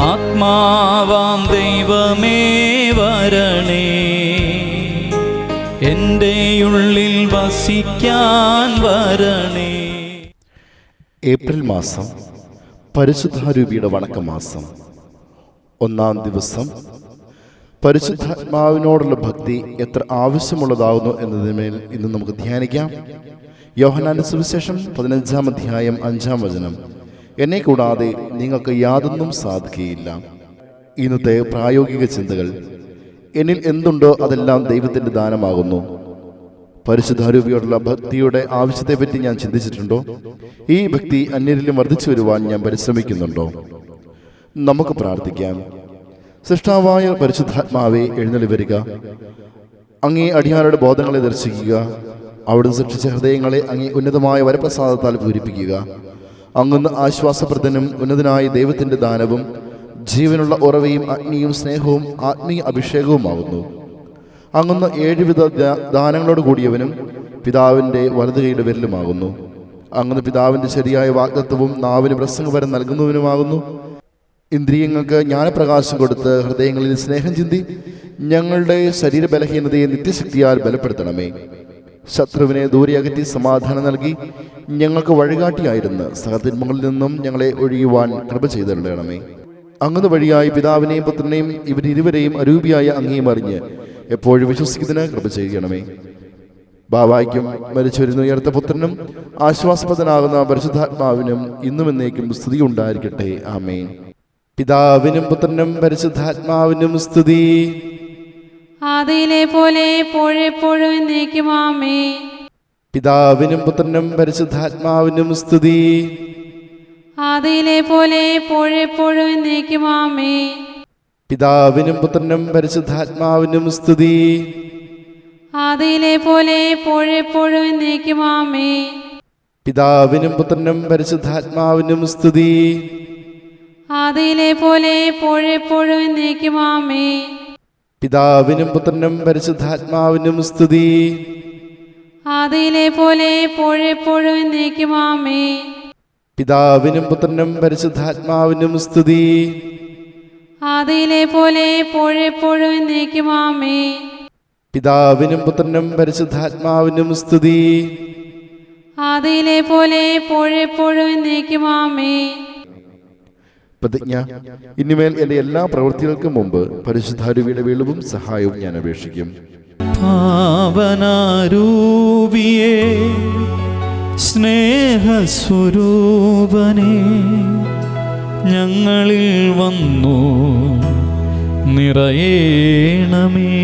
ആത്മാവാം ദൈവമേ വരണേ, എൻ്റെ ഉള്ളിൽ വസിക്കാൻ വരണേ. ഏപ്രിൽ മാസം പരിശുദ്ധാരൂപിയുടെ വണക്കമാസം. ഒന്നാം ദിവസം പരിശുദ്ധാത്മാവിനോടുള്ള ഭക്തി എത്ര ആവശ്യമുള്ളതാകുന്നു എന്നതിന്മേൽ ഇന്ന് നമുക്ക് ധ്യാനിക്കാം. യോഹന്നാന്റെ സുവിശേഷം 15-ാം അധ്യായം 5-ാം വചനം. എന്നെ കൂടാതെ നിങ്ങൾക്ക് യാതൊന്നും സാധിക്കുകയില്ല. ഇന്നത്തെ പ്രായോഗിക ചിന്തകൾ. എന്നിൽ എന്തുണ്ടോ അതെല്ലാം ദൈവത്തിൻ്റെ ദാനമാകുന്നു. പരിശുദ്ധാരൂപിയോടുള്ള ഭക്തിയുടെ ആവശ്യത്തെപ്പറ്റി ഞാൻ ചിന്തിച്ചിട്ടുണ്ടോ? ഈ ഭക്തി അന്യരിലും വർദ്ധിച്ചു വരുവാൻ ഞാൻ പരിശ്രമിക്കുന്നുണ്ടോ? നമുക്ക് പ്രാർത്ഥിക്കാം. സൃഷ്ടാവായ പരിശുദ്ധാത്മാവെ, എഴുന്നള്ളി വരിക. അങ്ങേ അടിയാരുടെ ബോധങ്ങളെ ദർശിക്കുക. അവിടുന്ന് സൃഷ്ടിച്ച ഹൃദയങ്ങളെ അങ്ങേ ഉന്നതമായ വരപ്രസാദത്താൽ പൂരിപ്പിക്കുക. അങ്ങുന്ന് ആശ്വാസപ്രദനും ഉന്നതനായ ദൈവത്തിൻ്റെ ദാനവും ജീവനുള്ള ഉറവയും അഗ്നിയും സ്നേഹവും ആത്മീയ അഭിഷേകവുമാകുന്നു. അങ്ങുന്ന് 7 വിധ ദാനങ്ങളോട് കൂടിയവനും പിതാവിൻ്റെ വലതുകൈയുടെ വിരലുമാകുന്നു. അങ്ങുന്ന് പിതാവിൻ്റെ ശരിയായ വാഗ്ദത്തവും നാവിന് പ്രസംഗപരം നൽകുന്നവനുമാകുന്നു. ഇന്ദ്രിയങ്ങൾക്ക് ജ്ഞാനപ്രകാശം കൊടുത്ത് ഹൃദയങ്ങളിൽ സ്നേഹം ചിന്തി ഞങ്ങളുടെ ശരീരബലഹീനതയെ നിത്യശക്തിയാൽ ബലപ്പെടുത്തണമേ. ശത്രുവിനെ ദൂരെ അകറ്റി സമാധാനം നൽകി ഞങ്ങൾക്ക് വഴികാട്ടിയായിരുന്ന് സഹതിന്മകളിൽ നിന്നും ഞങ്ങളെ ഒഴിയുവാൻ കൃപ ചെയ്തരുളണമേ. അങ്ങുന്ന വഴിയായി പിതാവിനെയും പുത്രനെയും ഇവരിരുവരെയും അരൂപിയായ അങ്ങേയും അറിഞ്ഞ് എപ്പോഴും വിശ്വസിക്കുന്നതിന് കൃപ ചെയ്യണമേ. ബാവായ്ക്കും മരിച്ചുവരുന്ന ഉയർത്ത പുത്രനും ആശ്വാസപ്രദനാകുന്ന പരിശുദ്ധാത്മാവിനും ഇന്നും എന്നേക്കും സ്തുതി ഉണ്ടായിരിക്കട്ടെ. ആമേൻ. പിതാവിനും പുത്രനും പരിശുദ്ധാത്മാവിനും സ്തുതി. ആദിയിലെ പോലെ എപ്പോഴെപ്പോഴും എന്നേക്കും ആമേൻ. പിതാവിനും പുത്രനും പരിശുദ്ധാത്മാവിനും സ്തുതി. ആദിയിലെ പോലെ എപ്പോഴെപ്പോഴും എന്നേക്കും ആമേൻ. പിതാവിനും പുത്രനും പരിശുദ്ധാത്മാവിനും സ്തുതി. ആദിയിലെ പോലെ എപ്പോഴെപ്പോഴും എന്നേക്കും ആമേൻ. പിതാവിനും പുത്രനും പരിശുദ്ധാത്മാവിനും സ്തുതി. ആദിയിലെ പോലെ എപ്പോഴെപ്പോഴും എന്നേക്കും ആമേൻ. പിതാവിനും പുത്രനും പരിശുദ്ധാത്മാവിനും സ്തുതി. ആദിയിലെ പോലെ എപ്പോഴെപ്പോഴും എന്നേക്കും ആമേൻ. പിതാവിനും പുത്രനും പരിശുദ്ധാത്മാവിനും സ്തുതി. ആദിയിലെ പോലെ എപ്പോഴെപ്പോഴും എന്നേക്കും ആമേൻ. പിതാവിനും പുത്രനും പരിശുദ്ധാത്മാവിനും സ്തുതി. ആദിയിലെ പോലെ എപ്പോഴെപ്പോഴും എന്നേക്കും ആമേൻ. പ്രതിജ്ഞ. ഇനിമേൽ എൻ്റെ എല്ലാ പ്രവൃത്തികൾക്കും മുമ്പ് പരിശുദ്ധാരൂപിയുടെ വെളിവും സഹായവും ഞാൻ അപേക്ഷിക്കും. ഭാവനാരൂപിയേ, സ്നേഹസ്വരൂപനേ, ഞങ്ങളിൽ വന്നു നിറയേണമേ.